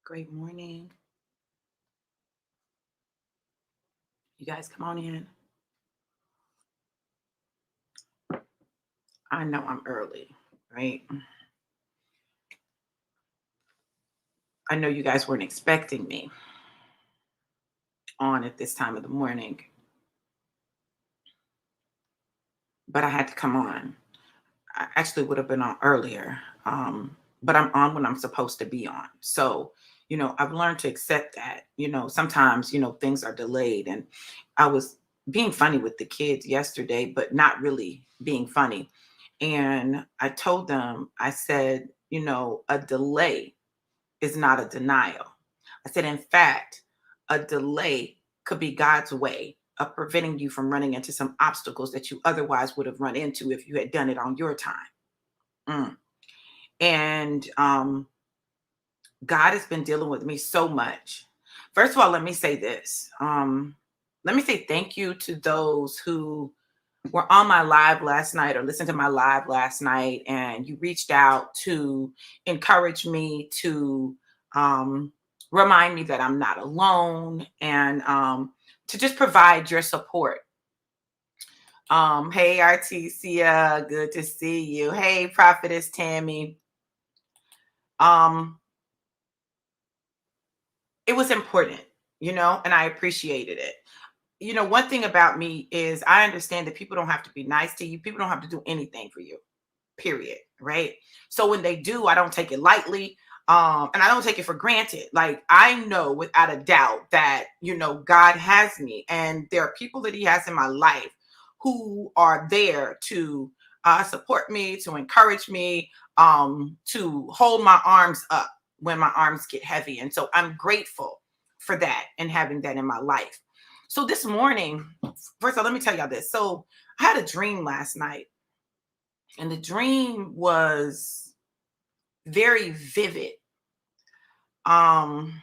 Great morning. You guys come on in. I know I'm early, right? I know you guys weren't expecting me on at this time of the morning, but I had to come on. I actually would have been on earlier, but I'm on when I'm supposed to be on. So, I've learned to accept that. Sometimes, things are delayed. And I was being funny with the kids yesterday, but not really being funny. And I told them, I said, a delay is not a denial. I said, in fact, a delay could be God's way of preventing you from running into some obstacles that you otherwise would have run into if you had done it on your time. Mm. And God has been dealing with me so much. First of all, let me say this. Let me say thank you to those who were on my live last night or listened to my live last night, and you reached out to encourage me, to remind me that I'm not alone, and to just provide your support. Hey, Artesia, good to see you. Hey, Prophetess Tammy. Um, it was important, and I appreciated it. One thing about me is I understand that people don't have to be nice to you. People don't have to do anything for you, period. Right. So when they do, I don't take it lightly. And I don't take it for granted. Like, I know without a doubt that, God has me, and there are people that he has in my life who are there to support me, to encourage me, to hold my arms up when my arms get heavy. And so I'm grateful for that and having that in my life. So this morning, first of all, let me tell y'all this. So I had a dream last night, and the dream was very vivid. Um,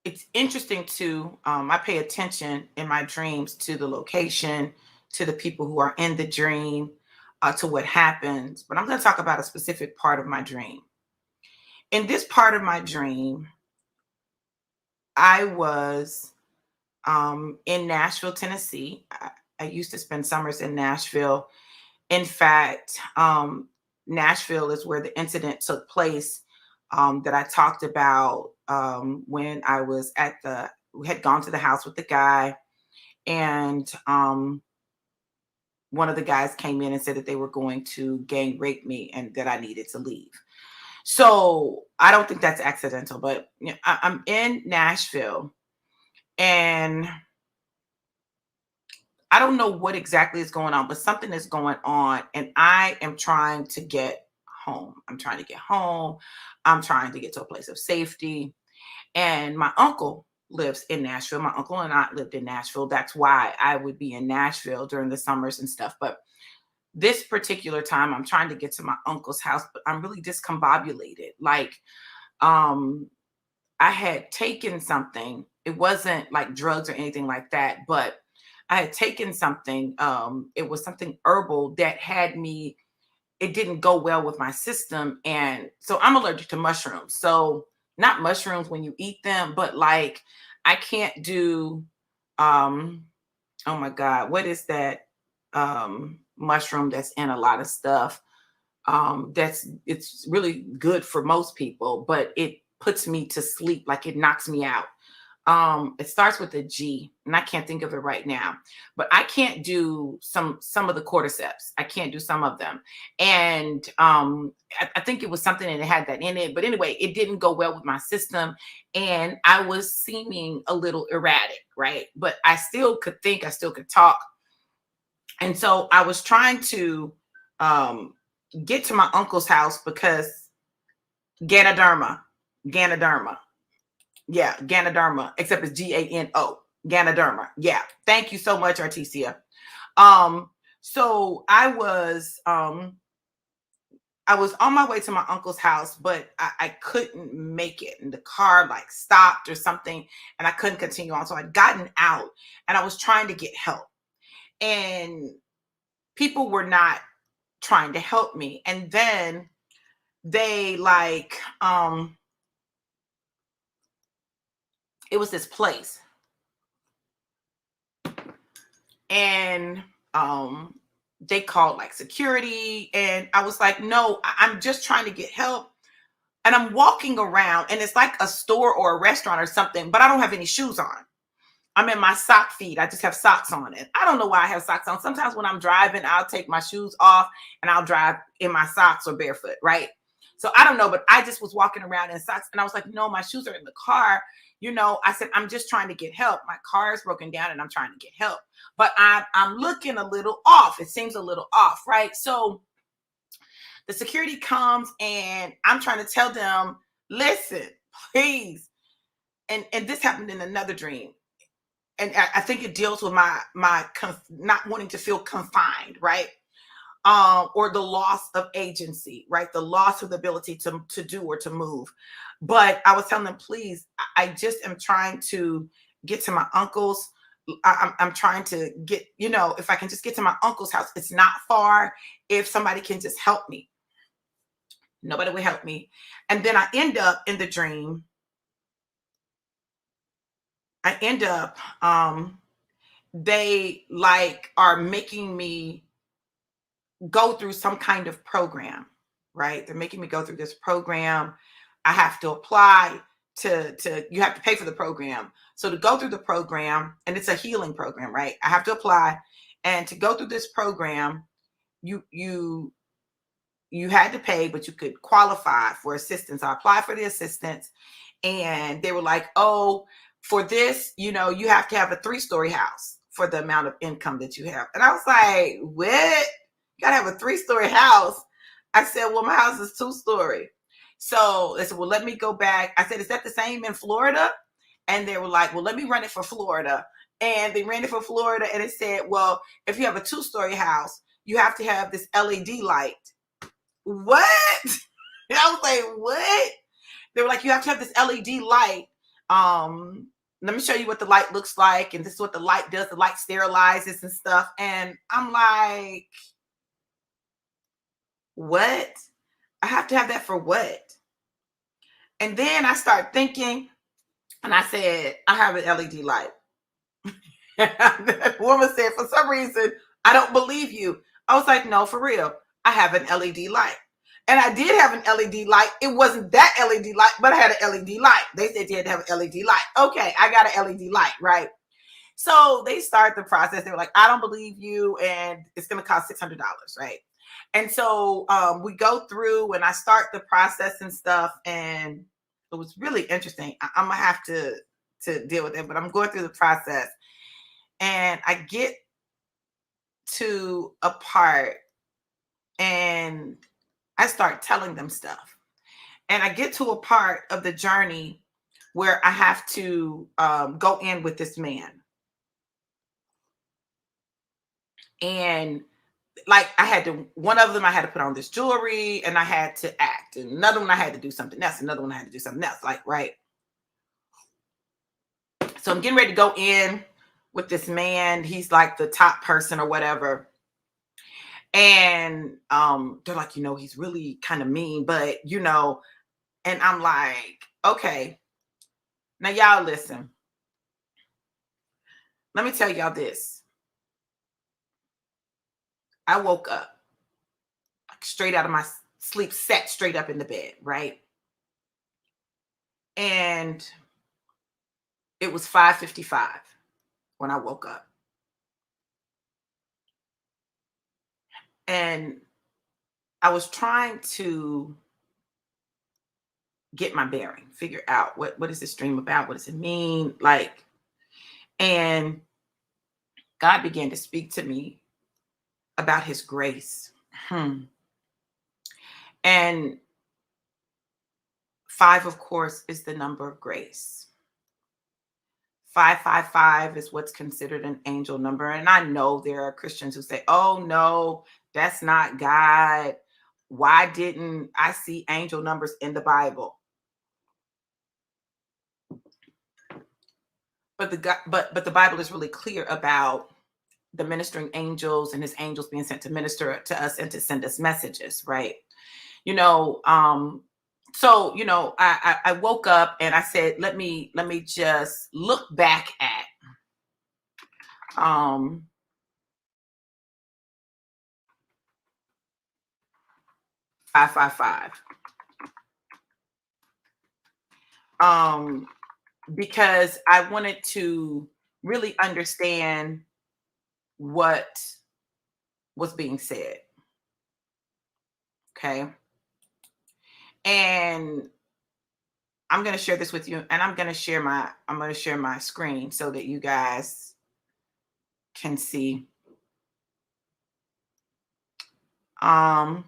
it's interesting too. I pay attention in my dreams to the location, to the people who are in the dream, to what happens. But I'm going to talk about a specific part of my dream. In this part of my dream, I was in Nashville, Tennessee. I used to spend summers in Nashville. In fact, Nashville is where the incident took place, that I talked about, when I was had gone to the house with the guy, and one of the guys came in and said that they were going to gang rape me and that I needed to leave. So I don't think that's accidental, but I'm in Nashville, and I don't know what exactly is going on, but something is going on, and I am trying to get home. I'm trying to get home. I'm trying to get to a place of safety. And my uncle lives in Nashville. My uncle and I lived in Nashville. That's why I would be in Nashville during the summers and stuff. But this particular time, I'm trying to get to my uncle's house, but I'm really discombobulated. Like, um, I had taken something. It wasn't like drugs or anything like that, but I had taken something. It was something herbal that had me, it didn't go well with my system. And so I'm allergic to mushrooms. So not mushrooms when you eat them, but like I can't do, um, oh my God, what is that mushroom that's in a lot of stuff? It's really good for most people, but it puts me to sleep, like it knocks me out. It starts with a G, and I can't think of it right now, but I can't do some of the cordyceps. I can't do some of them. And I think it was something that had that in it, but anyway, it didn't go well with my system, and I was seeming a little erratic, right? But I still could think, I still could talk. And so I was trying to um get to my uncle's house because Ganoderma, Ganoderma. Yeah, Ganoderma, except it's Gano. Ganoderma. Yeah. Thank you so much, Artesia. Um, so I was on my way to my uncle's house, but I couldn't make it. And the car like stopped or something, and I couldn't continue on. So I'd gotten out, and I was trying to get help. And people were not trying to help me. And then they like, it was this place, and they called like security, and I was like, no, I'm just trying to get help. And I'm walking around, and it's like a store or a restaurant or something, but I don't have any shoes on. I'm in my sock feet. I just have socks on it. I don't know why I have socks on. Sometimes when I'm driving, I'll take my shoes off and I'll drive in my socks or barefoot, right? So I don't know, but I just was walking around in socks, and I was like, no, my shoes are in the car. I said, I'm just trying to get help. My car is broken down and I'm trying to get help. But I'm looking a little off. It seems a little off, right? So the security comes, and I'm trying to tell them, listen, please. And this happened in another dream. And I think it deals with my not wanting to feel confined, right? Or the loss of agency, right? The loss of the ability to do or to move. But I was telling them, please, I just am trying to get to my uncle's. I'm trying to get, if I can just get to my uncle's house, it's not far. If somebody can just help me. Nobody would help me. And then I end up in the dream. They like are making me go through some kind of program, right? They're making me go through this program. I have to apply to you have to pay for the program. So to go through the program, and it's a healing program, right? I have to apply, and to go through this program, you had to pay, but you could qualify for assistance. I applied for the assistance, and they were like, oh, for this, you have to have a 3-story house for the amount of income that you have. And I was like, what? You gotta have a 3-story house? I said, well, my house is 2-story. So they said, well, let me go back. I said, is that the same in Florida? And they were like, well, let me run it for Florida. And they ran it for Florida, and it said, well, if you have a 2-story house, you have to have this LED light. What? And I was like, what? They were like, you have to have this LED light. Let me show you what the light looks like. And this is what the light does. The light sterilizes and stuff. And I'm like, what? I have to have that for what? And then I start thinking, and I said, I have an LED light. The woman said, for some reason, I don't believe you. I was like, no, for real. I have an LED light. And I did have an LED light. It wasn't that LED light, but I had an LED light. They said you had to have an LED light. Okay, I got an LED light, right? So they start the process. They were like, I don't believe you, and it's going to cost $600, right? And so we go through, and I start the process and stuff, and it was really interesting. I'm going to have to deal with it, but I'm going through the process, and I get to a part, and I start telling them stuff. And I get to a part of the journey where I have to go in with this man. And like one of them, I had to put on this jewelry, and I had to act. And another one, I had to do something else. Another one, I had to do something else. Like, right. So I'm getting ready to go in with this man. He's like the top person or whatever. And they're like, he's really kind of mean, but and I'm like, okay, now y'all listen. Let me tell y'all this. I woke up like straight out of my sleep, sat straight up in the bed, right? And it was 5:55 when I woke up. And I was trying to get my bearing, figure out what is this dream about? What does it mean? Like, and God began to speak to me about his grace. And 5, of course, is the number of grace. 555 is what's considered an angel number. And I know there are Christians who say, oh, no, that's not God. Why didn't I see angel numbers in the Bible? But the Bible is really clear about the ministering angels and his angels being sent to minister to us and to send us messages, right? You know, so I woke up and I said, let me just look back at um 555. Um because I wanted to really understand what was being said. Okay. And I'm going to share this with you, and I'm going to share my screen so that you guys can see. Um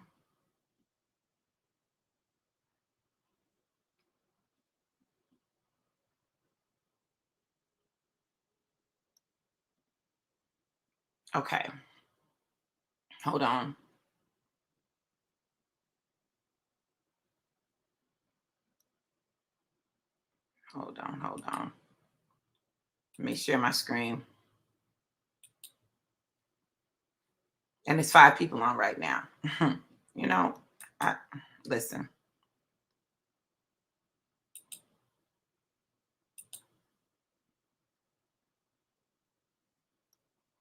okay. Hold on. Hold on. Hold on. Let me share my screen. And it's 5 people on right now. you know, I, listen.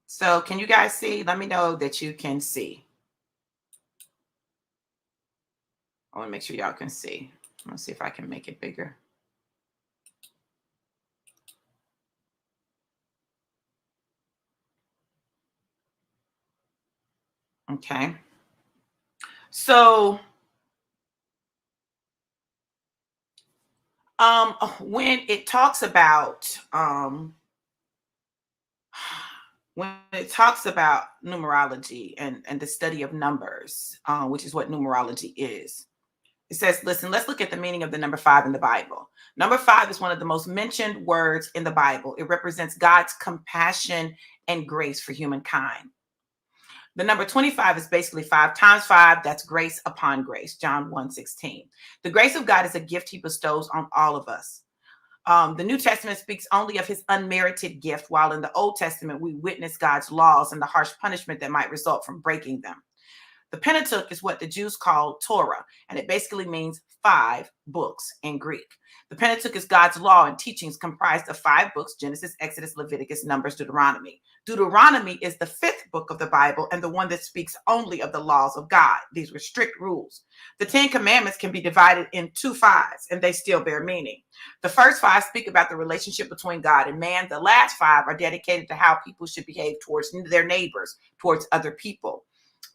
So, can you guys see? Let me know that you can see. I want to make sure y'all can see. I'm going to see if I can make it bigger. Okay. So, when it talks about when it talks about numerology and the study of numbers, which is what numerology is, it says, listen, let's look at the meaning of the number 5 in the Bible. Number 5 is one of the most mentioned words in the Bible. It represents God's compassion and grace for humankind. The number 25 is basically 5 times 5. That's grace upon grace. John 1:16. The grace of God is a gift he bestows on all of us. The New Testament speaks only of his unmerited gift, while in the Old Testament, we witness God's laws and the harsh punishment that might result from breaking them. The Pentateuch is what the Jews call Torah, and it basically means 5 books in Greek. The Pentateuch is God's law and teachings comprised of 5 books: Genesis, Exodus, Leviticus, Numbers, Deuteronomy. Deuteronomy is the 5th book of the Bible and the one that speaks only of the laws of God. These were strict rules. The 10 Commandments can be divided in 2 5s, and they still bear meaning. The first 5 speak about the relationship between God and man. The last 5 are dedicated to how people should behave towards their neighbors, towards other people.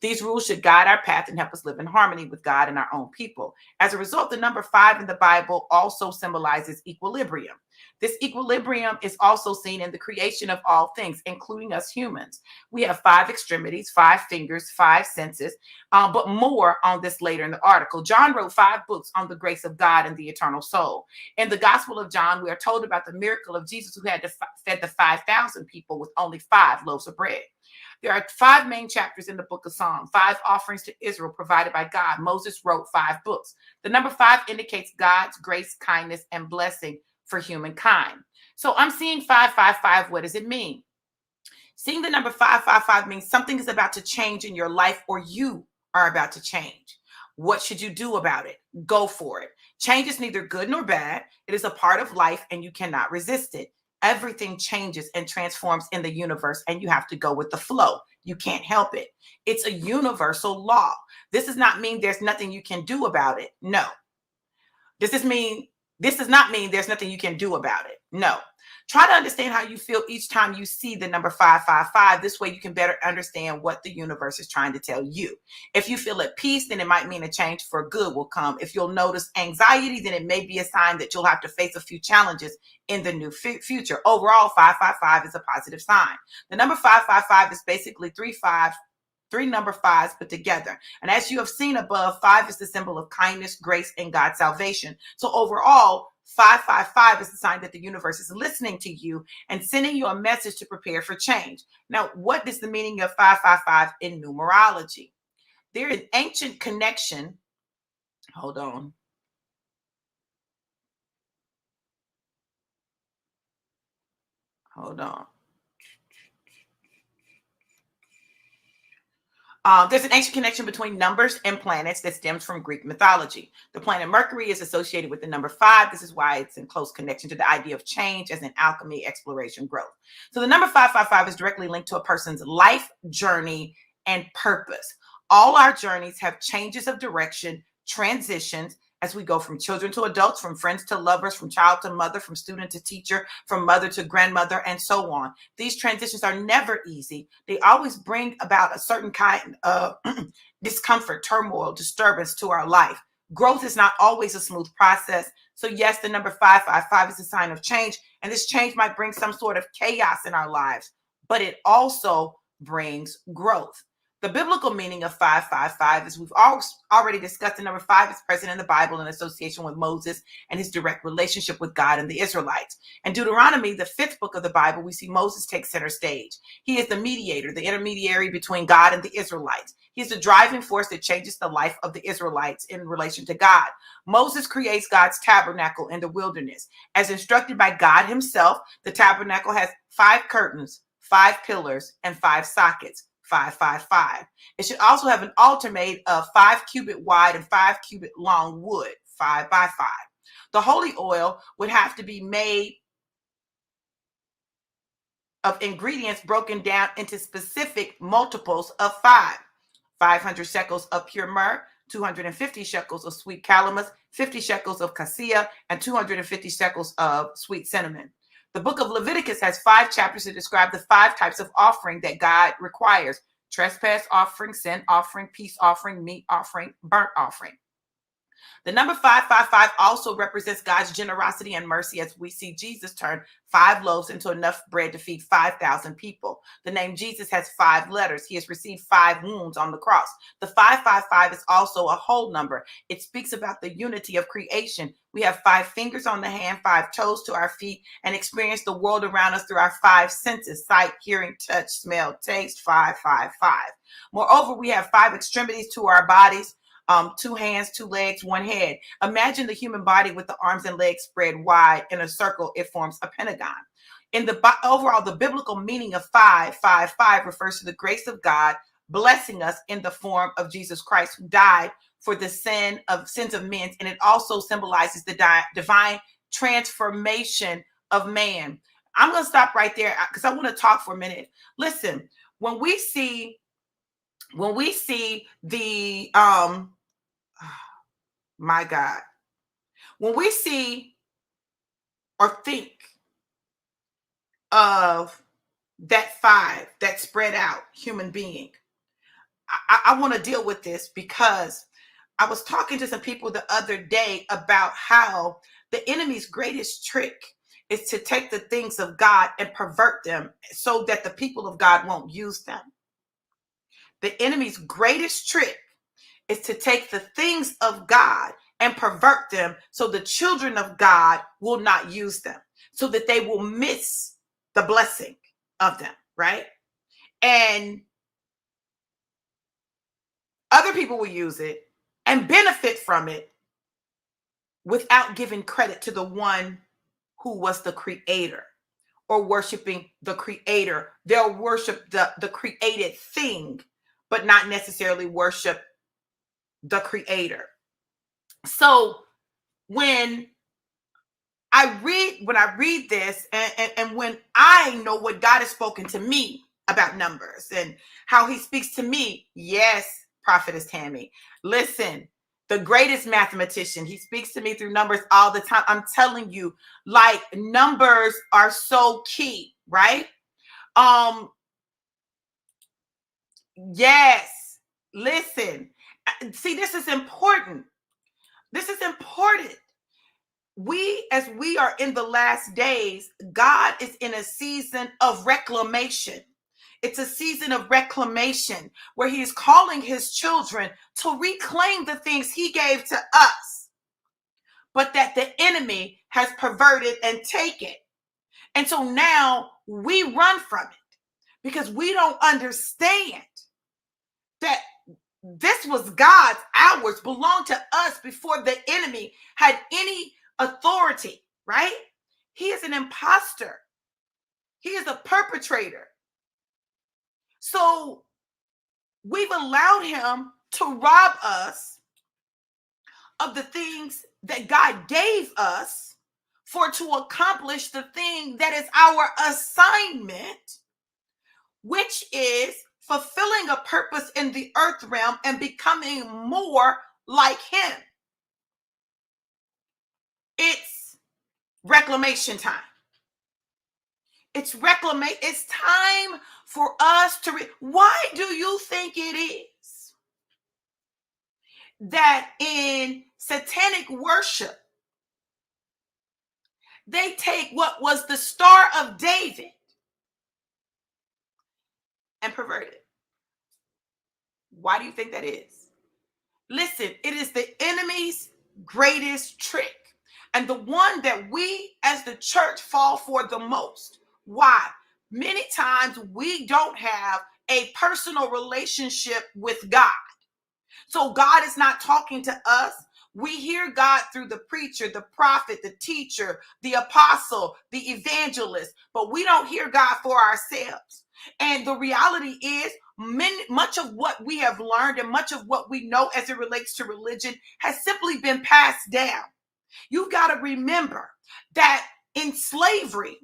These rules should guide our path and help us live in harmony with God and our own people. As a result, the number 5 in the Bible also symbolizes equilibrium. This equilibrium is also seen in the creation of all things, including us humans. We have 5 extremities, 5 fingers, 5 senses, but more on this later in the article. John wrote 5 books on the grace of God and the eternal soul. In the Gospel of John, we are told about the miracle of Jesus who had to fed the 5,000 people with only 5 loaves of bread. There are 5 main chapters in the book of Psalms, 5 offerings to Israel provided by God. Moses wrote 5 books. The number 5 indicates God's grace, kindness, and blessing for humankind. So I'm seeing 555. What does it mean? Seeing the number 555 means something is about to change in your life, or you are about to change. What should you do about it? Go for it. Change is neither good nor bad. It is a part of life and you cannot resist it. Everything changes and transforms in the universe, and you have to go with the flow. You can't help it. It's a universal law. This does not mean there's nothing you can do about it. No. Does this mean this does not mean there's nothing you can do about it? No. Try to understand how you feel each time you see the number 555. This way you can better understand what the universe is trying to tell you. If you feel at peace, then it might mean a change for good will come. If you'll notice anxiety, then it may be a sign that you'll have to face a few challenges in the new future. Overall, 555 is a positive sign. The number 555 is basically 3 number 5s put together. And as you have seen above, 5 is the symbol of kindness, grace, and God's salvation. So overall, 555 is the sign that the universe is listening to you and sending you a message to prepare for change. Now, what is the meaning of 555 in numerology? There is an ancient connection. Hold on. Hold on. There's an ancient connection between numbers and planets that stems from Greek mythology. The planet Mercury is associated with the number five. This is why it's in close connection to the idea of change as in alchemy, exploration, growth. So the number 555 is directly linked to a person's life journey and purpose. All our journeys have changes of direction, transitions as we go from children to adults, from friends to lovers, from child to mother, from student to teacher, from mother to grandmother, and so on. These transitions are never easy. They always bring about a certain kind of discomfort, turmoil, disturbance to our life. Growth is not always a smooth process. So yes, the number 555 is a sign of change, and this change might bring some sort of chaos in our lives, but it also brings growth. The biblical meaning of 555, as we've already discussed, the number five is present in the Bible in association with Moses and his direct relationship with God and the Israelites. In Deuteronomy, the fifth book of the Bible, we see Moses take center stage. He is the mediator, the intermediary between God and the Israelites. He is the driving force that changes the life of the Israelites in relation to God. Moses creates God's tabernacle in the wilderness. As instructed by God himself, the tabernacle has 5 curtains, 5 pillars, and 5 sockets. 555. It should also have an altar made of 5 cubit wide and 5 cubit long wood, 5 by 5. The holy oil would have to be made of ingredients broken down into specific multiples of 5. 500 shekels of pure myrrh, 250 shekels of sweet calamus, 50 shekels of cassia, and 250 shekels of sweet cinnamon. The book of Leviticus has 5 chapters to describe the 5 types of offering that God requires: trespass offering, sin offering, peace offering, meat offering, burnt offering. The number 555 also represents God's generosity and mercy, as we see Jesus turn 5 loaves into enough bread to feed 5,000 people. The name Jesus has 5 letters. He has received 5 wounds on the cross. The 555 is also a whole number. It speaks about the unity of creation. We have 5 fingers on the hand, 5 toes to our feet, and experience the world around us through our 5 senses: sight, hearing, touch, smell, taste. 555. Moreover, we have 5 extremities to our bodies: 2 hands, 2 legs, 1 head. Imagine the human body with the arms and legs spread wide in a circle. It forms a pentagon. In the overall, the biblical meaning of 555 refers to the grace of God blessing us in the form of Jesus Christ, who died for the sins of men, and it also symbolizes the divine transformation of man. I'm going to stop right there because I want to talk for a minute. Listen, when we see the my God, when we see or think of that 5, that spread out human being, I want to deal with this because I was talking to some people the other day about how the enemy's greatest trick is to take the things of God and pervert them so that the people of God won't use them. The enemy's greatest trick is to take the things of God and pervert them so the children of God will not use them, so that they will miss the blessing of them, right? And other people will use it and benefit from it without giving credit to the one who was the creator, or worshiping the creator. They'll worship the created thing, but not necessarily worship the creator. So when I read this, and when I know what God has spoken to me about numbers and how he speaks to me, yes, Prophetess Tammy, listen, the greatest mathematician, he speaks to me through numbers all the time. I'm telling you, like, numbers are so key, right? Yes, listen, see, this is important. This is important. As we are in the last days, God is in a season of reclamation. It's a season of reclamation where he is calling his children to reclaim the things he gave to us, but that the enemy has perverted and taken. And so now we run from it because we don't understand that this was God's, ours, belonged to us before the enemy had any authority, right? He is an imposter. He is a perpetrator. So We've allowed him to rob us of the things that God gave us for to accomplish the thing that is our assignment, which is fulfilling a purpose in the earth realm and becoming more like him. It's reclamation time. It's reclamation. It's time for us to why do you think it is that in satanic worship they take what was the Star of David and pervert it? Why do you think that is? Listen, it is the enemy's greatest trick, and the one that we as the church fall for the most. Why? Many times we don't have a personal relationship with God. So God is not talking to us. We hear God through the preacher, the prophet, the teacher, the apostle, the evangelist, but we don't hear God for ourselves. And the reality is, much of what we have learned and much of what we know as it relates to religion has simply been passed down. You've got to remember that in slavery,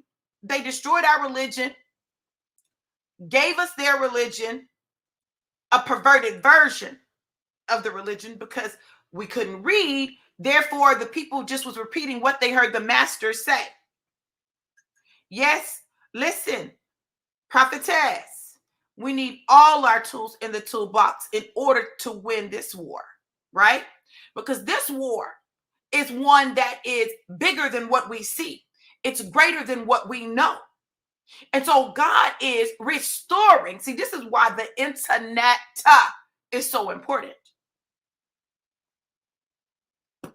they destroyed our religion, gave us their religion, a perverted version of the religion because we couldn't read. Therefore, the people just was repeating what they heard the master say. Yes, listen, prophetess, we need all our tools in the toolbox in order to win this war, right? Because this war is one that is bigger than what we see. It's greater than what we know. And so God is restoring. See, this is why the internet is so important.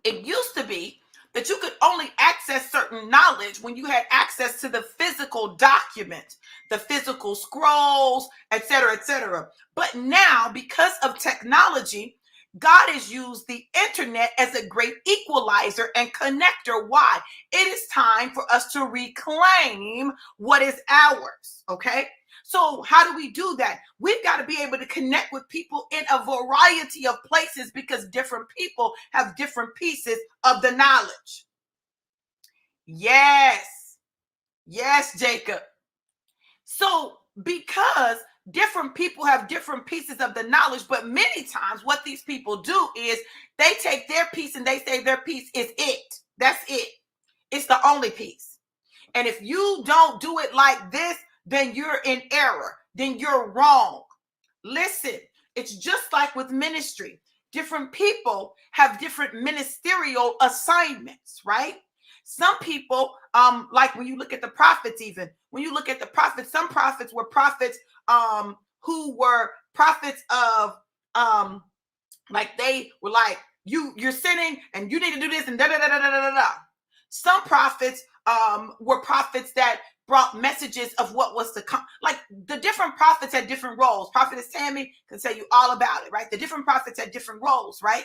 It used to be that you could only access certain knowledge when you had access to the physical document, the physical scrolls, etc., etc. But now, because of technology, God has used the internet as a great equalizer and connector. Why? It is time for us to reclaim what is ours, okay? So how do we do that? We've got to be able to connect with people in a variety of places because different people have different pieces of the knowledge. Yes. Yes, Jacob. So because different people have different pieces of the knowledge, but many times what these people do is they take their piece and they say their piece is it. That's it. It's the only piece. And if you don't do it like this, then you're in error. Then you're wrong. Listen, it's just like with ministry. Different people have different ministerial assignments, right? Some people, like when you look at the prophets, even when you look at the prophets, some prophets were prophets who were prophets of like they were like, you're sinning and you need to do this and da da da da da da da. Some prophets were prophets that brought messages of what was to come. Like the different prophets had different roles. Prophetess Tammy can tell you all about it, right? The different prophets had different roles, right?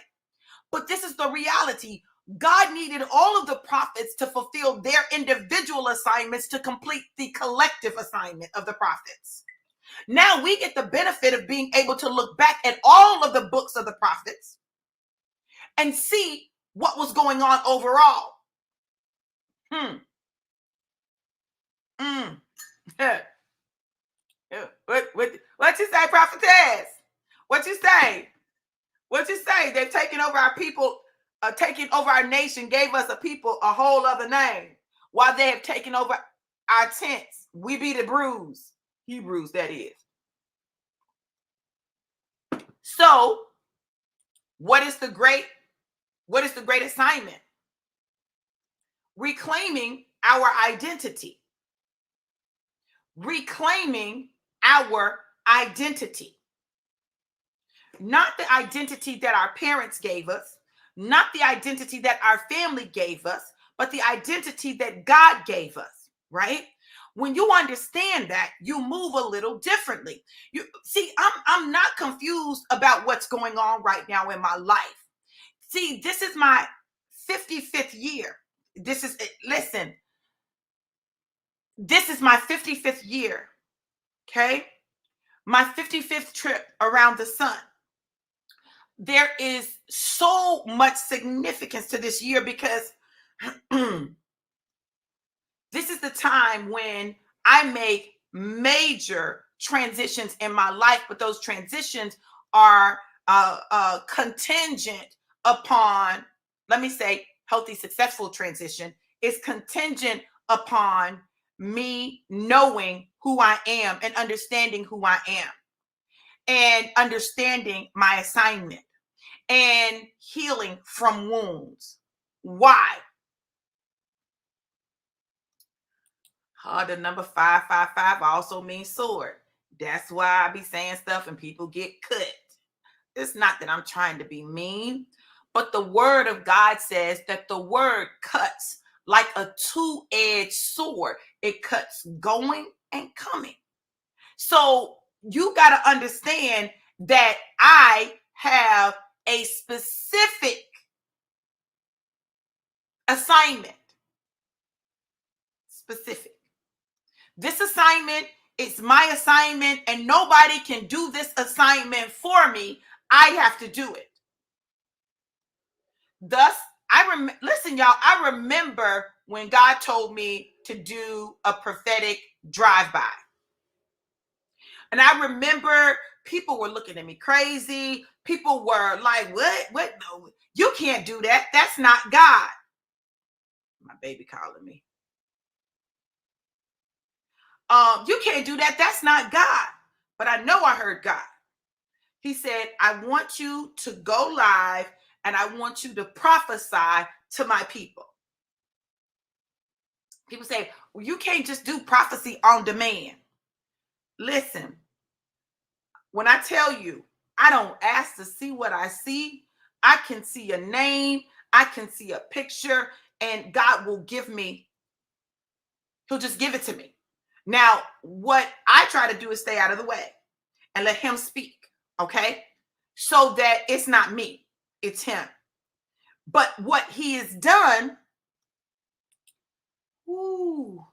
But this is the reality. God needed all of the prophets to fulfill their individual assignments to complete the collective assignment of the prophets. Now we get the benefit of being able to look back at all of the books of the prophets and see what was going on overall. What you say, prophetess? What you say? What you say? They're taking over our people, taking over our nation, gave us a people a whole other name. While they have taken over our tents, we be the bruise. Hebrews, that is. So, what is the great assignment? Reclaiming our identity. Reclaiming our identity. Not the identity that our parents gave us, not the identity that our family gave us, but the identity that God gave us, right? When you understand that, you move a little differently. You see, I'm not confused about what's going on right now in my life. See, this is my 55th year. This is my 55th year. Okay? my 55th trip around the sun. There is so much significance to this year because this is the time when I make major transitions in my life, but those transitions are contingent upon, let me say, healthy, successful transition is contingent upon me knowing who I am and understanding who I am and understanding my assignment and healing from wounds. Why? The number 555 also means sword. That's why I be saying stuff and people get cut. It's not that I'm trying to be mean, but the word of God says that the word cuts like a two-edged sword. It cuts going and coming. So you got to understand that I have a specific assignment. Specific. This assignment is my assignment, and nobody can do this assignment for me. I have to do it. Thus, listen, y'all, I remember when God told me to do a prophetic drive-by. And I remember people were looking at me crazy. People were like, what? No, you can't do that. That's not God. My baby calling me. You can't do that. That's not God. But I know I heard God. He said, I want you to go live and I want you to prophesy to my people. People say, well, you can't just do prophecy on demand. Listen, when I tell you, I don't ask to see what I see. I can see a name. I can see a picture, and God will give me. He'll just give it to me. Now, what I try to do is stay out of the way and let him speak. Okay. So that it's not me, it's him. But what he has done, to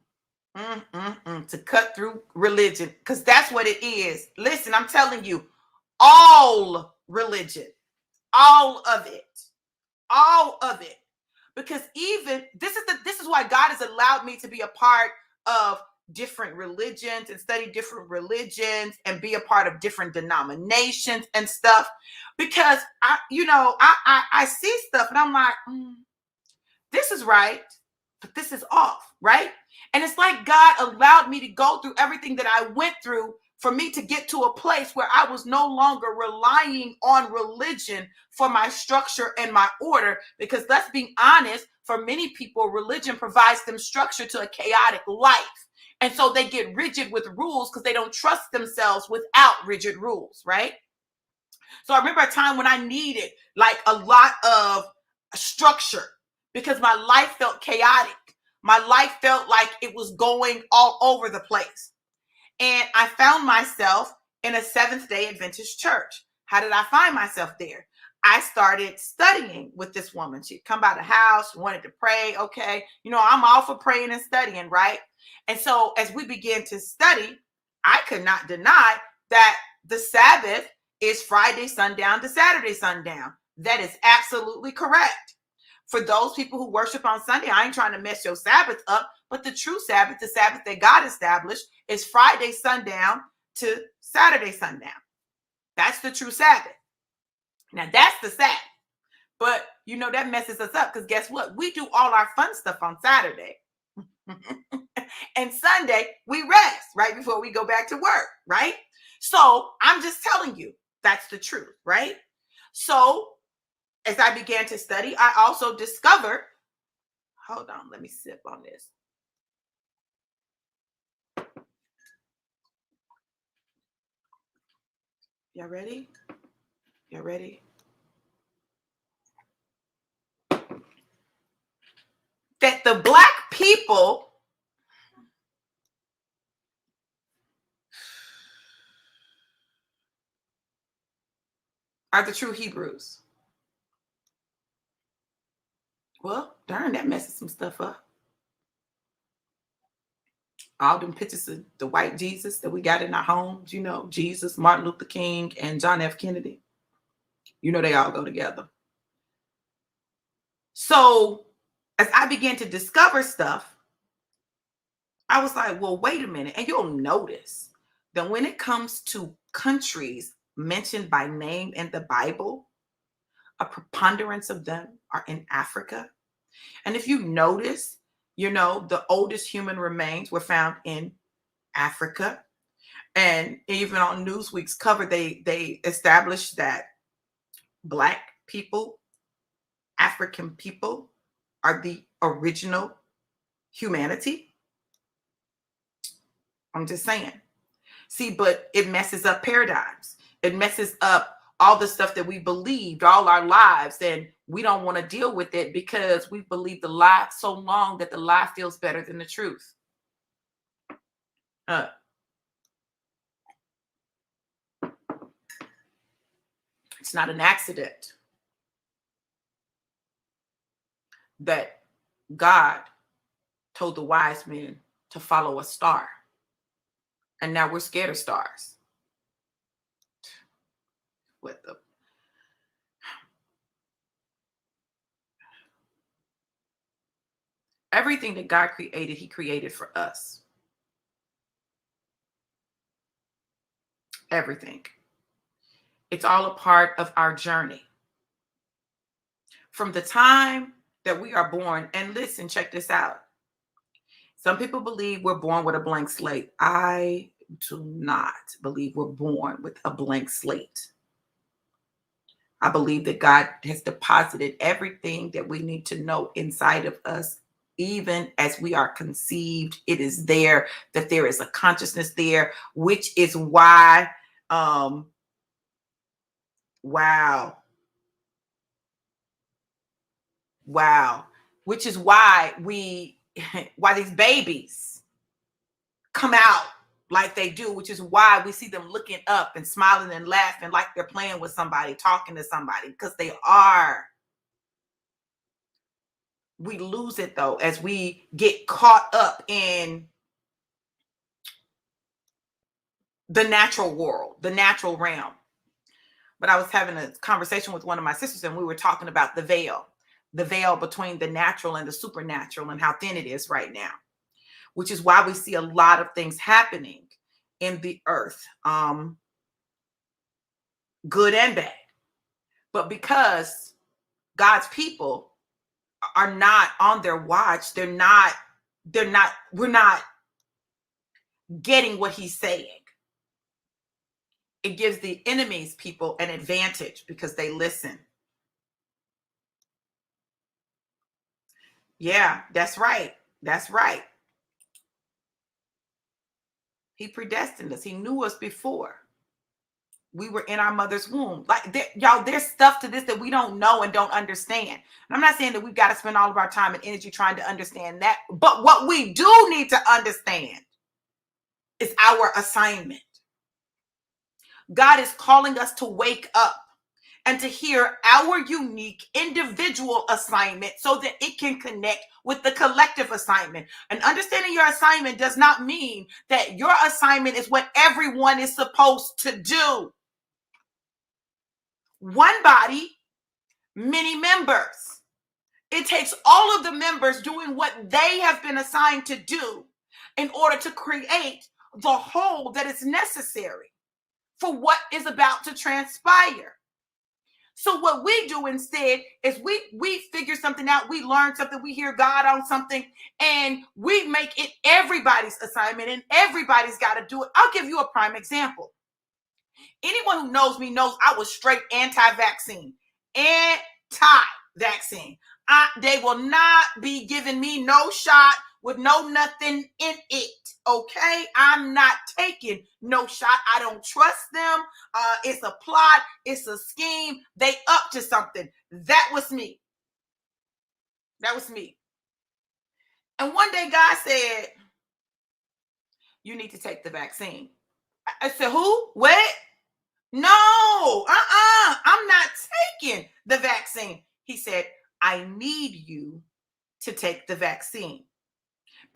cut through religion, because that's what it is. Listen, I'm telling you, all religion, all of it, because even this is why God has allowed me to be a part of different religions and study different religions and be a part of different denominations and stuff, because I see stuff and I'm like, this is right, but this is off, right? And it's like God allowed me to go through everything that I went through for me to get to a place where I was no longer relying on religion for my structure and my order. Because let's be honest, for many people, religion provides them structure to a chaotic life. And so they get rigid with rules because they don't trust themselves without rigid rules, right? So I remember a time when I needed like a lot of structure because my life felt chaotic. My life felt like it was going all over the place. And I found myself in a Seventh-day Adventist church. How did I find myself there? I started studying with this woman. She'd come by the house, wanted to pray. Okay, I'm all for praying and studying, right? And so as we began to study, I could not deny that the Sabbath is Friday sundown to Saturday sundown. That is absolutely correct. For those people who worship on Sunday, I ain't trying to mess your Sabbath up, but the true Sabbath, the Sabbath that God established, is Friday sundown to Saturday sundown. That's the true Sabbath. Now, that's the Sabbath. But, that messes us up because guess what? We do all our fun stuff on Saturday. And Sunday, we rest right before we go back to work, right? So I'm just telling you, that's the truth, right? So as I began to study, I also discovered, hold on, let me sip on this. Y'all ready? Y'all ready? That the Black people are the true Hebrews. Well, darn, that messes some stuff up. All them pictures of the white Jesus that we got in our homes, Jesus, Martin Luther King, and John F. Kennedy. They all go together. So as I began to discover stuff, I was like, well, wait a minute. And you'll notice that when it comes to countries mentioned by name in the Bible, a preponderance of them are in Africa. And if you notice, the oldest human remains were found in Africa. And even on Newsweek's cover, they established that Black people, African people, are the original humanity. I'm just saying. See, but it messes up paradigms. It messes up all the stuff that we believed all our lives, and we don't want to deal with it because we believed the lie so long that the lie feels better than the truth. It's not an accident that God told the wise men to follow a star. And now we're scared of stars. What the? Everything that God created, he created for us. Everything. It's all a part of our journey. From the time that we are born, and listen, check this out. Some people believe we're born with a blank slate. I do not believe we're born with a blank slate. I believe that God has deposited everything that we need to know inside of us. Even as we are conceived, it is there, that there is a consciousness there, which is why, which is why why these babies come out like they do, which is why we see them looking up and smiling and laughing like they're playing with somebody, talking to somebody, because they are. We lose it though as we get caught up in the natural world, the natural realm. But I was having a conversation with one of my sisters, and we were talking about the veil between the natural and the supernatural, and how thin it is right now, which is why we see a lot of things happening in the earth, good and bad. But because God's people are not on their watch, we're not getting what he's saying. It gives the enemy's people an advantage because they listen. Yeah, that's right. That's right. He predestined us. He knew us before we were in our mother's womb. Like, y'all, there's stuff to this that we don't know and don't understand. And I'm not saying that we've got to spend all of our time and energy trying to understand that. But what we do need to understand is our assignment. God is calling us to wake up and to hear our unique individual assignment so that it can connect with the collective assignment. And understanding your assignment does not mean that your assignment is what everyone is supposed to do. One body, many members. It takes all of the members doing what they have been assigned to do in order to create the whole that is necessary for what is about to transpire. So what we do instead is we figure something out, we learn something, we hear God on something, and we make it everybody's assignment, and everybody's got to do it. I'll give you a prime example. Anyone who knows me knows I was straight anti-vaccine. They will not be giving me no shot with no nothing in it. Okay, I'm not taking no shot. I don't trust them. It's a plot. It's a scheme. They up to something. That was me. And one day God said, you need to take the vaccine. I said, who? What? No, I'm not taking the vaccine. He said, I need you to take the vaccine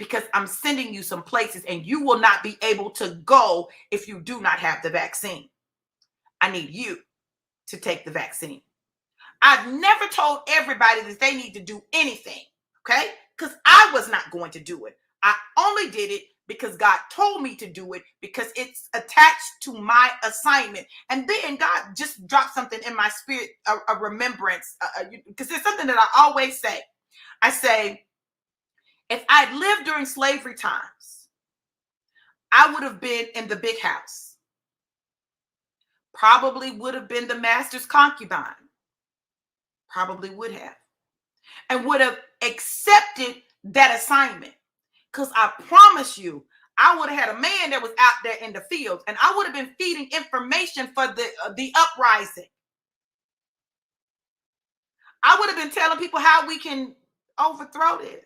because I'm sending you some places and you will not be able to go if you do not have the vaccine. I need you to take the vaccine. I've never told everybody that they need to do anything, okay? Because I was not going to do it. I only did it because God told me to do it, because it's attached to my assignment. And then God just dropped something in my spirit, a remembrance, because it's something that I always say. I say, if I'd lived during slavery times, I would have been in the big house. Probably would have been the master's concubine. Probably would have. And would have accepted that assignment. Because I promise you, I would have had a man that was out there in the fields, and I would have been feeding information for the uprising. I would have been telling people how we can overthrow this.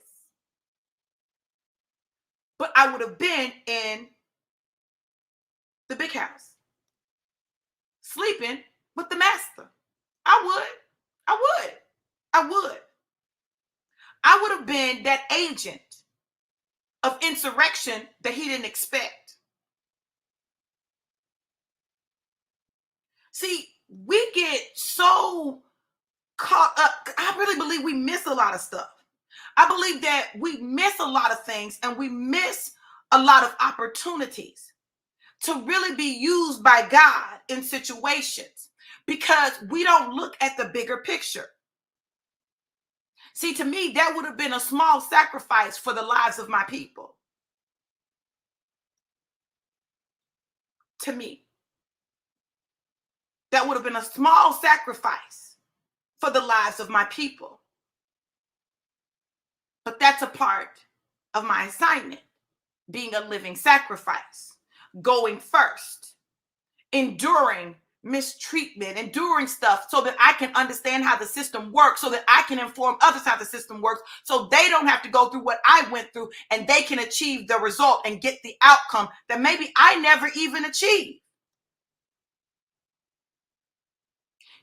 But I would have been in the big house, sleeping with the master. I would have been that agent of insurrection that he didn't expect. See, we get so caught up. I really believe we miss a lot of stuff. I believe that we miss a lot of things, and we miss a lot of opportunities to really be used by God in situations because we don't look at the bigger picture. See, to me, that would have been a small sacrifice for the lives of my people. To me, that would have been a small sacrifice for the lives of my people. But that's a part of my assignment, being a living sacrifice, going first, enduring mistreatment, enduring stuff so that I can understand how the system works, so that I can inform others how the system works, so they don't have to go through what I went through, and they can achieve the result and get the outcome that maybe I never even achieved.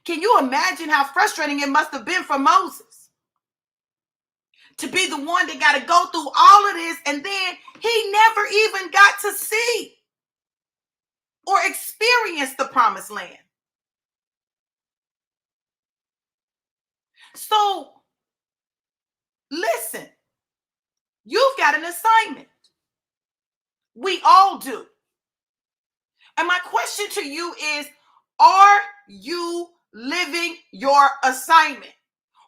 Can you imagine how frustrating it must have been for Moses to be the one that got to go through all of this, and then he never even got to see or experience the promised land? So listen, you've got an assignment. We all do. And my question to you is, are you living your assignment?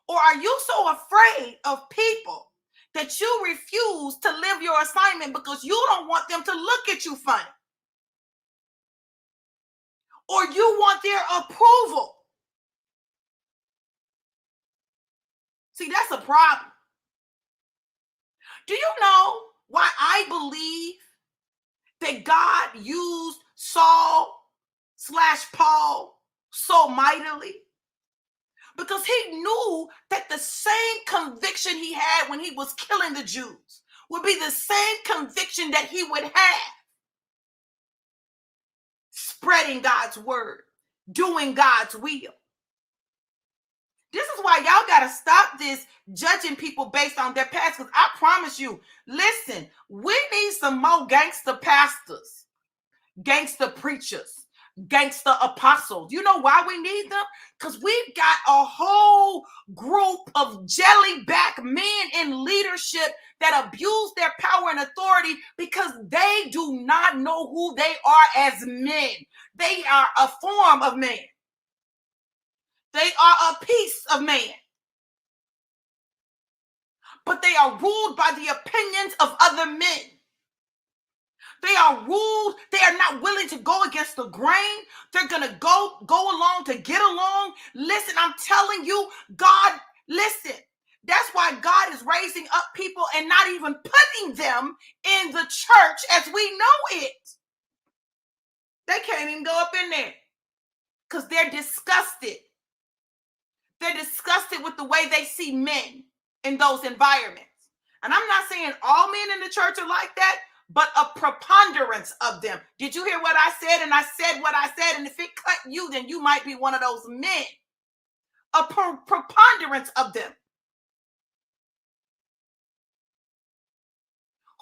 Or are you so afraid of people that you refuse to live your assignment because you don't want them to look at you funny? Or you want their approval? See, that's a problem. Do you know why I believe that God used Saul/Paul so mightily? Because he knew that the same conviction he had when he was killing the Jews would be the same conviction that he would have spreading God's word, doing God's will. This is why y'all got to stop this judging people based on their past. Because I promise you, listen, we need some more gangster pastors, gangster preachers, gangster apostles. You know why we need them? Because we've got a whole group of jellyback men in leadership that abuse their power and authority because they do not know who they are as men. They are a form of man. They are a piece of man. But they are ruled by the opinions of other men. They are ruled. They are not willing to go against the grain. They're going to go along to get along. Listen, I'm telling you, God, listen. That's why God is raising up people and not even putting them in the church as we know it. They can't even go up in there because they're disgusted. They're disgusted with the way they see men in those environments. And I'm not saying all men in the church are like that, but a preponderance of them. Did you hear what I said? And I said what I said. And if it cut you, then you might be one of those men. A preponderance of them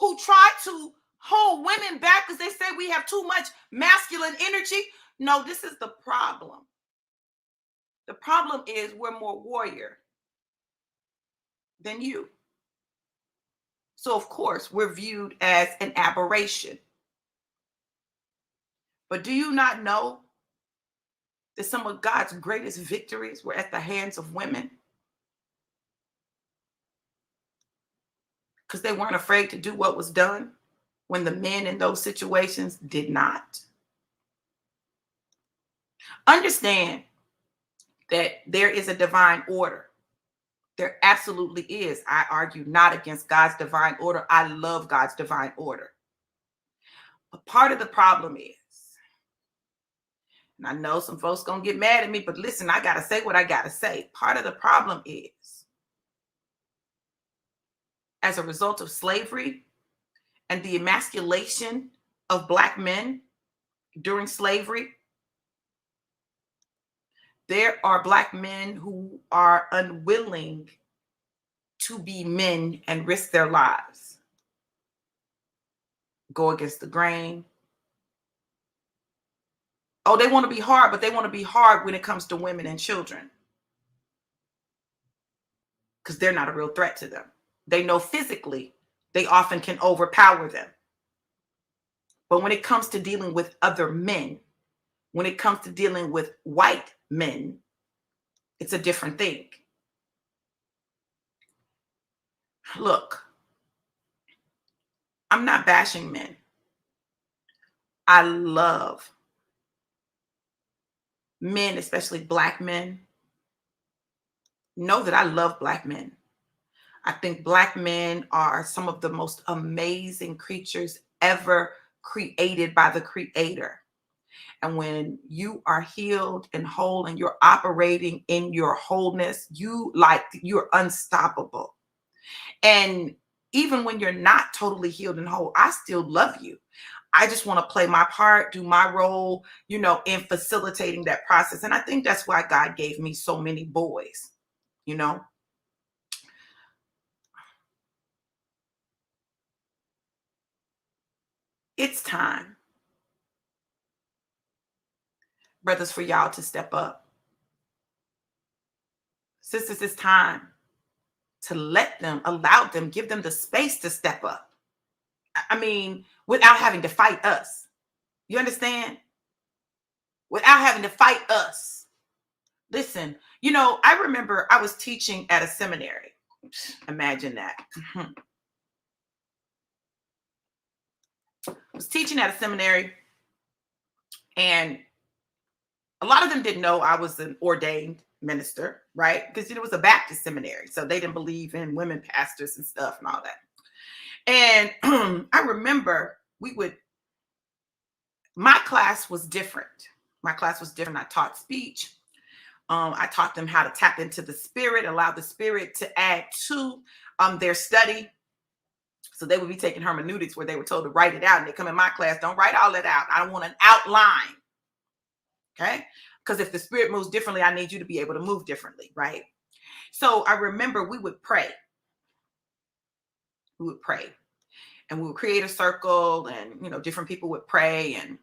who try to hold women back because they say we have too much masculine energy. No, this is the problem. The problem is we're more warrior than you. So, of course, we're viewed as an aberration. But do you not know that some of God's greatest victories were at the hands of women? Because they weren't afraid to do what was done when the men in those situations did not. Understand that there is a divine order. There absolutely is. I argue not against God's divine order. I love God's divine order. But part of the problem is, and I know some folks gonna get mad at me, but listen, I gotta say what I gotta say. Part of the problem is, as a result of slavery and the emasculation of Black men during slavery, there are Black men who are unwilling to be men and risk their lives, go against the grain. Oh, they want to be hard, but they want to be hard when it comes to women and children because they're not a real threat to them. They know physically they often can overpower them. But when it comes to dealing with other men, when it comes to dealing with white men, it's a different thing. Look, I'm not bashing men. I love men, especially Black men. Know that I love Black men. I think Black men are some of the most amazing creatures ever created by the Creator. And when you are healed and whole and you're operating in your wholeness, you're unstoppable. And even when you're not totally healed and whole, I still love you. I just want to play my part, do my role, in facilitating that process. And I think that's why God gave me so many boys, It's time, brothers, for y'all to step up. Sisters, it's time to allow them, give them the space to step up. I mean, without having to fight us. You understand? Without having to fight us. Listen, I remember I was teaching at a seminary. Imagine that. I was teaching at a seminary, and a lot of them didn't know I was an ordained minister, right? Because it was a Baptist seminary, so they didn't believe in women pastors and stuff and all that. And I remember my class was different. My class was different. I taught speech. I taught them how to tap into the Spirit, allow the Spirit to add to their study. So they would be taking hermeneutics where they were told to write it out. And they come in my class, don't write all that out. I don't want an outline. Okay? Because if the Spirit moves differently, I need you to be able to move differently, right? So I remember we would pray. We would pray. And we would create a circle, and, different people would pray. And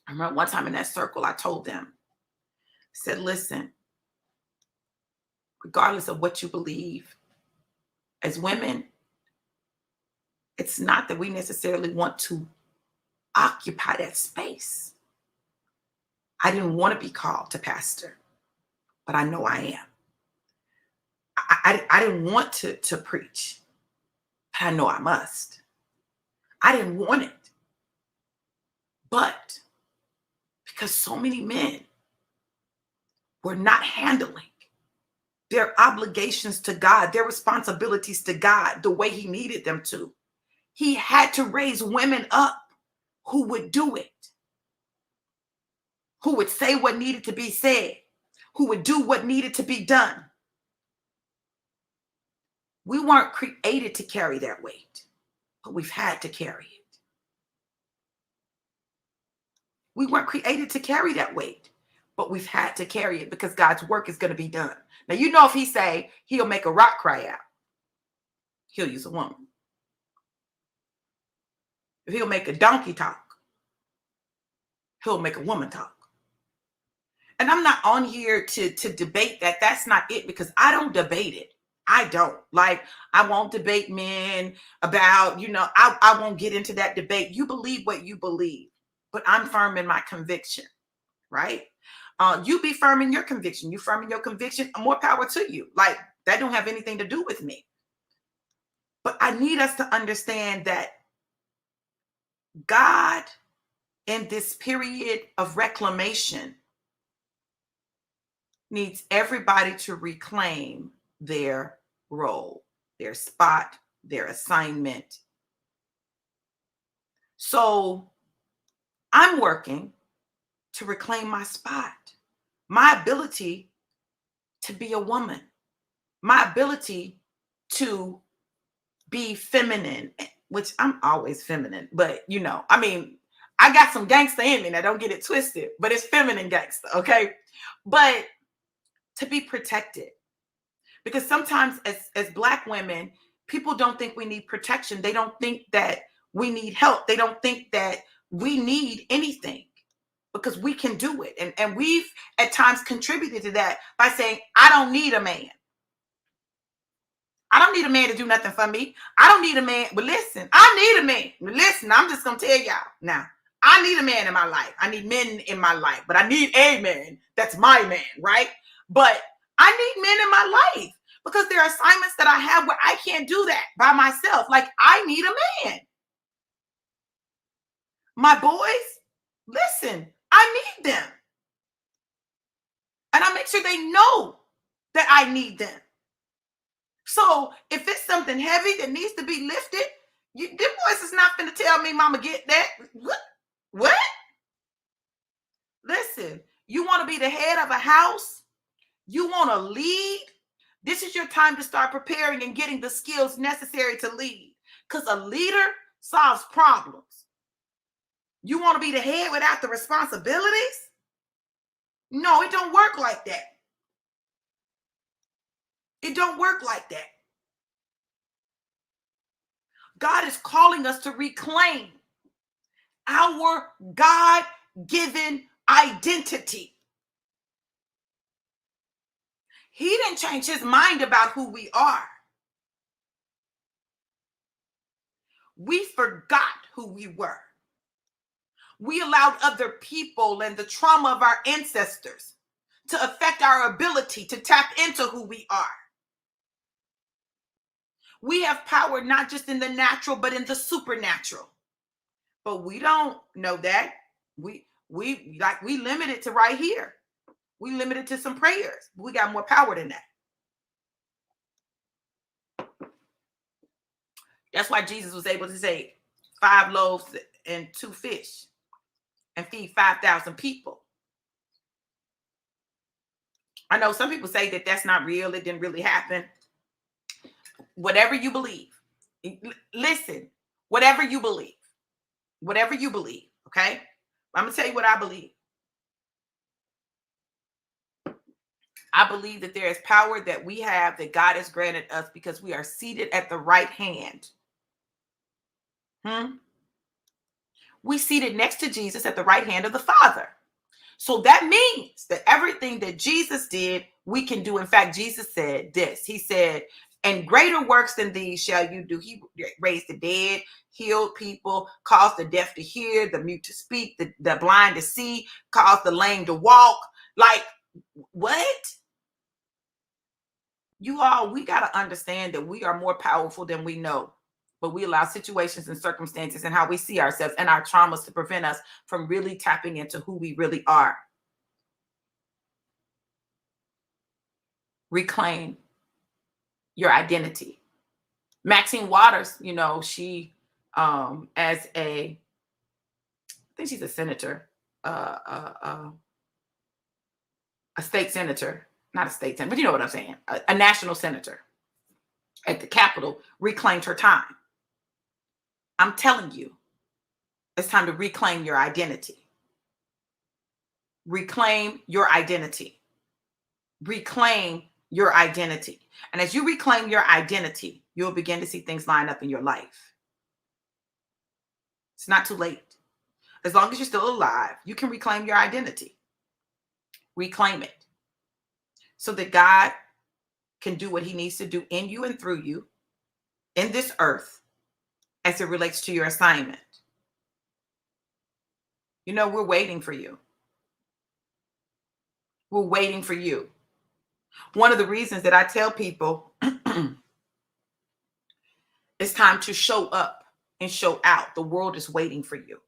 I remember one time in that circle, I told them, I said, listen, regardless of what you believe, as women, it's not that we necessarily want to occupy that space. I didn't want to be called to pastor, but I know I am. I didn't want to preach, but I know I must. I didn't want it, but because so many men were not handling their obligations to God, their responsibilities to God the way He needed them to, He had to raise women up who would do it, who would say what needed to be said, who would do what needed to be done. We weren't created to carry that weight, but we've had to carry it. We weren't created to carry that weight, but we've had to carry it because God's work is going to be done. Now, if He say He'll make a rock cry out, He'll use a woman. If he'll make a donkey talk, he'll make a woman talk. And I'm not on here to debate that. That's not it, because I don't debate it. I don't. Like, I won't debate men about, I won't get into that debate. You believe what you believe, but I'm firm in my conviction, right? You be firm in your conviction. You firm in your conviction, more power to you. Like, that don't have anything to do with me. But I need us to understand that God, in this period of reclamation, needs everybody to reclaim their role, their spot, their assignment. So I'm working to reclaim my spot, my ability to be a woman, my ability to be feminine, which I'm always feminine, but I got some gangster in me. Now, don't get it twisted, but it's feminine gangster, okay? But to be protected. Because sometimes as Black women, people don't think we need protection. They don't think that we need help. They don't think that we need anything, because we can do it. And we've at times contributed to that by saying, I don't need a man. I don't need a man to do nothing for me. I don't need a man. But listen, I need a man. Listen, I'm just going to tell y'all now. I need a man in my life. I need men in my life, but I need a man. That's my man, right? But I need men in my life because there are assignments that I have where I can't do that by myself. Like, I need a man. My boys, listen, I need them. And I make sure they know that I need them. So if it's something heavy that needs to be lifted, them boys is not going to tell me, Mama, get that. What? Listen, you want to be the head of a house? You want to lead? This is your time to start preparing and getting the skills necessary to lead, because a leader solves problems. You want to be the head without the responsibilities? No, it don't work like that. It don't work like that. God is calling us to reclaim our God-given identity. He didn't change his mind about who we are. We forgot who we were. We allowed other people and the trauma of our ancestors to affect our ability to tap into who we are. We have power not just in the natural, but in the supernatural. But we don't know that. We limit it to right here. We limit it to some prayers. We got more power than that. That's why Jesus was able to say 5 loaves and 2 fish and feed 5,000 people. I know some people say that that's not real. It didn't really happen. Whatever you believe. Listen, whatever you believe. Whatever you believe, okay? I'm going to tell you what I believe. I believe that there is power that we have that God has granted us because we are seated at the right hand. We seated next to Jesus at the right hand of the Father. So that means that everything that Jesus did, we can do. In fact, Jesus said this. He said, and greater works than these shall you do. He raised the dead, healed people, caused the deaf to hear, the mute to speak, the blind to see, caused the lame to walk. Like, what? You all, we got to understand that we are more powerful than we know. But we allow situations and circumstances and how we see ourselves and our traumas to prevent us from really tapping into who we really are. Reclaim your identity. Maxine Waters, she, I think she's a senator, a state senator, not a state senator, but you know what I'm saying, a national senator at the Capitol, reclaimed her time. I'm telling you, it's time to reclaim your identity. Reclaim your identity. Reclaim your identity. And as you reclaim your identity, you'll begin to see things line up in your life. It's not too late. As long as you're still alive, you can reclaim your identity. Reclaim it so that God can do what he needs to do in you and through you in this earth as it relates to your assignment. You know, we're waiting for you. We're waiting for you. One of the reasons that I tell people it's time to show up and show out. The world is waiting for you.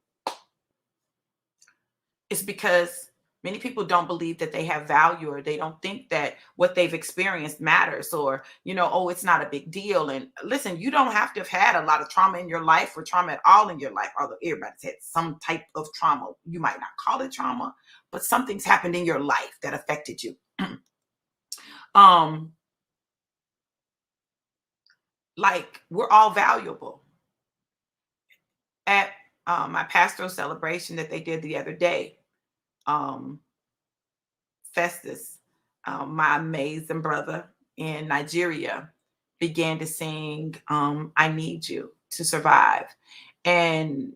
It's because many people don't believe that they have value, or they don't think that what they've experienced matters, or, oh, it's not a big deal. And listen, you don't have to have had a lot of trauma in your life or trauma at all in your life, although everybody's had some type of trauma. You might not call it trauma, but something's happened in your life that affected you. Like, we're all valuable. At my pastoral celebration that they did the other day, Festus, my amazing brother in Nigeria, began to sing I Need You to Survive. And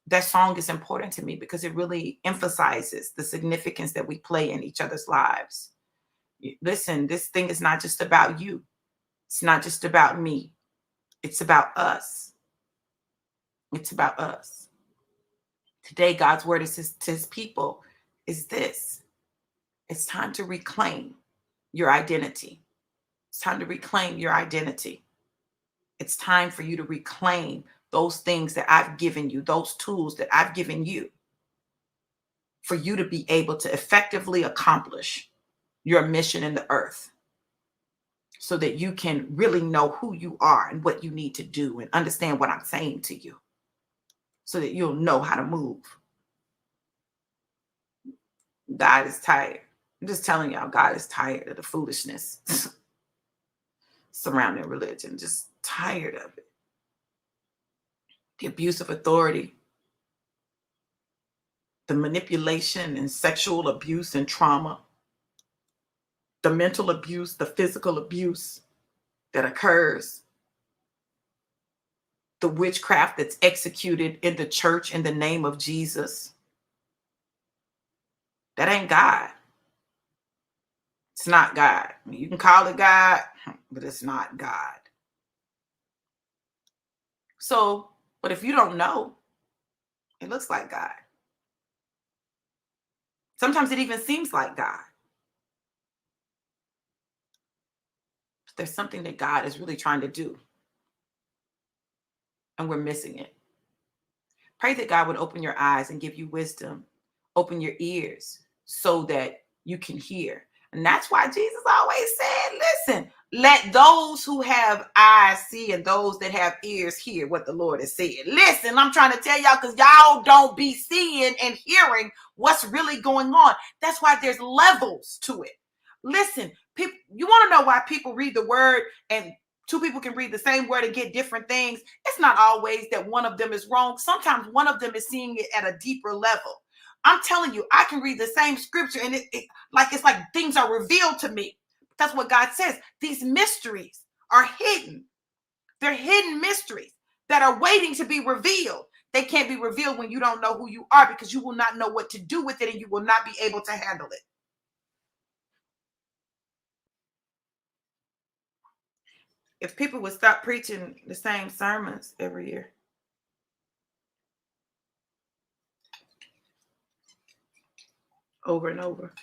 that song is important to me because it really emphasizes the significance that we play in each other's lives. Listen, this thing is not just about you. It's not just about me. It's about us. It's about us. Today, God's word is to his people is this. It's time to reclaim your identity. It's time to reclaim your identity. It's time for you to reclaim those things that I've given you, those tools that I've given you, for you to be able to effectively accomplish your mission in the earth, so that you can really know who you are and what you need to do and understand what I'm saying to you, so that you'll know how to move. God is tired. I'm just telling y'all, God is tired of the foolishness surrounding religion, just tired of it. The abuse of authority, the manipulation and sexual abuse and trauma, the mental abuse, the physical abuse that occurs, the witchcraft that's executed in the church in the name of Jesus. That ain't God. It's not God. I mean, you can call it God, but it's not God. So, but if you don't know, it looks like God. Sometimes it even seems like God. But there's something that God is really trying to do, and we're missing it. Pray that God would open your eyes and give you wisdom, open your ears so that you can hear. And that's why Jesus always said, listen, let those who have eyes see and those that have ears hear what the Lord has said. Listen, I'm trying to tell y'all, because y'all don't be seeing and hearing what's really going on. That's why there's levels to it. Listen, people, you want to know why people read the word and two people can read the same word and get different things? It's not always that one of them is wrong. Sometimes one of them is seeing it at a deeper level. I'm telling you, I can read the same scripture and it's like things are revealed to me. That's what God says. These mysteries are hidden. They're hidden mysteries that are waiting to be revealed. They can't be revealed when you don't know who you are, because you will not know what to do with it and you will not be able to handle it. If people would stop preaching the same sermons every year, over and over,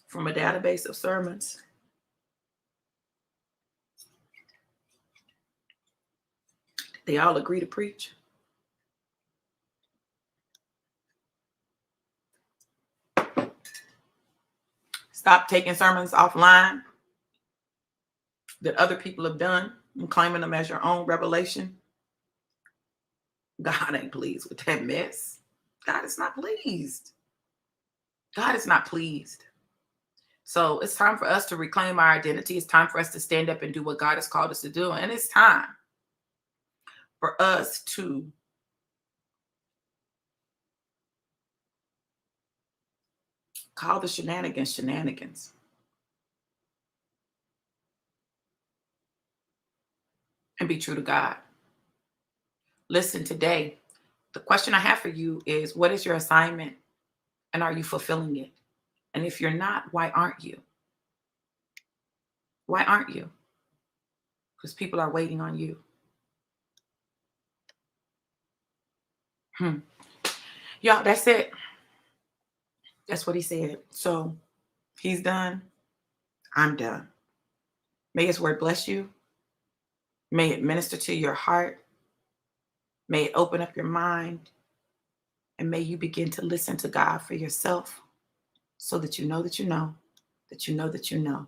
from a database of sermons, they all agree to preach. Stop taking sermons offline that other people have done and claiming them as your own revelation. God ain't pleased with that mess. God is not pleased. God is not pleased. So it's time for us to reclaim our identity. It's time for us to stand up and do what God has called us to do. And it's time for us to call the shenanigans shenanigans. And be true to God. Listen, today, the question I have for you is, what is your assignment and are you fulfilling it? And if you're not, why aren't you? Why aren't you? Because people are waiting on you. Hmm. Y'all, that's it. That's what he said. So he's done. I'm done. May his word bless you. May it minister to your heart. May it open up your mind. And may you begin to listen to God for yourself so that you know that you know, that you know that you know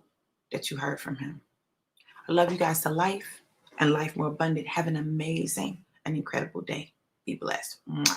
that you heard from him. I love you guys to life and life more abundant. Have an amazing and incredible day. Be blessed. Mwah.